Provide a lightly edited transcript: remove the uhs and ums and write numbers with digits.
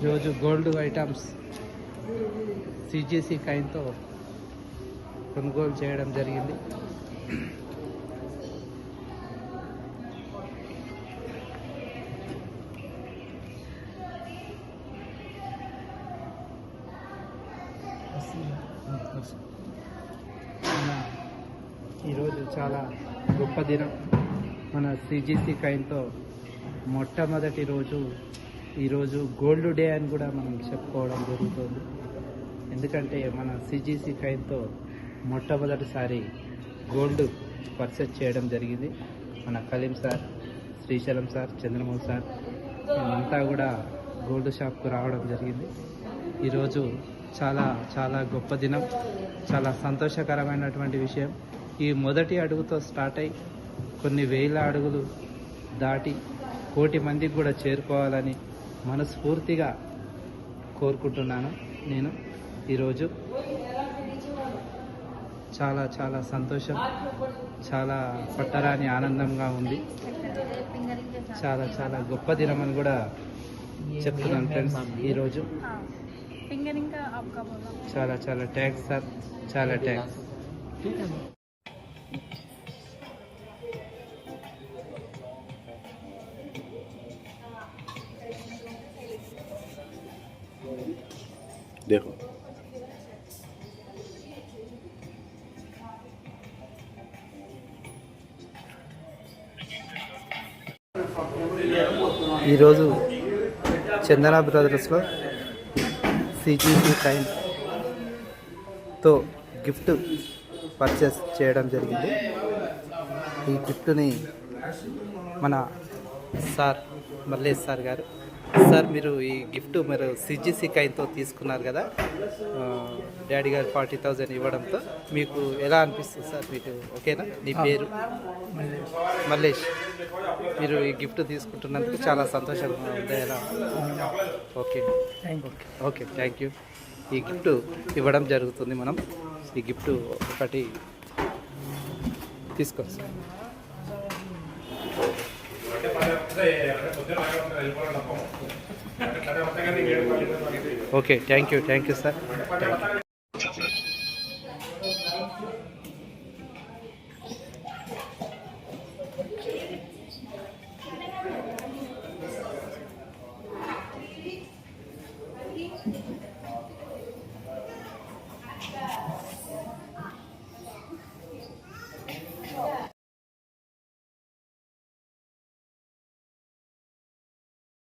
ఈరోజు gold items CGC కాయిన్తో కొనుగోలు చేయడం జరిగింది. ఈరోజు చాలా గొప్ప దినం. మన సిజీసీ కాయిన్తో మొట్టమొదటి రోజు ఈరోజు గోల్డ్ డే అని కూడా మనం చెప్పుకోవడం జరుగుతుంది. ఎందుకంటే మన సిజీసీ కాయిన్తో మొట్టమొదటిసారి గోల్డ్ పర్చేస్ చేయడం జరిగింది. మన Kaleem sir, Srisailam sir, Chandramohan sir మేమంతా కూడా గోల్డ్ షాప్కు రావడం జరిగింది. ఈరోజు చాలా చాలా గొప్ప దినం, చాలా సంతోషకరమైనటువంటి విషయం. ఈ మొదటి అడుగుతో స్టార్ట్ అయ్యి కొన్ని వేల అడుగులు దాటి 1,000,000 మందికి కూడా చేరుకోవాలని మనస్ఫూర్తిగా కోరుకుంటున్నాను. నేను ఈరోజు చాలా చాలా సంతోషం, చాలా పట్టరాని ఆనందంగా ఉంది. చాలా చాలా గొప్ప దినం అని కూడా చెప్తున్నాను ఫ్రెండ్స్. ఈరోజు చాలా చాలా థ్యాంక్స్ సార్, చాలా థ్యాంక్స్. देखो ఈరోజు చందన బ్రదర్స్లో సిజీసీ కాయిన్తో గిఫ్ట్ పర్చేస్ చేయడం జరిగింది. ఈ గిఫ్ట్ని మన సార్ మల్లేష్ సార్ గారు, సార్ మీరు ఈ గిఫ్ట్ మీరు సిజీసీ కాయిన్తో తీసుకున్నారు కదా, డాడీ గారు 40,000 ఇవ్వడంతో మీకు ఎలా అనిపిస్తుంది సార్? మీకు ఓకేనా? నీ పేరు మల్లేష్. మీరు ఈ గిఫ్ట్ తీసుకుంటున్నందుకు చాలా సంతోషంగా ఉంది. ఎలా? Okay okay thank you. ఈ గిఫ్ట్ ఇవ్వడం జరుగుతుంది. మనం ఈ గిఫ్ట్ ఒకటి తీసుకోండి sir. Okay thank you sir. Thank you.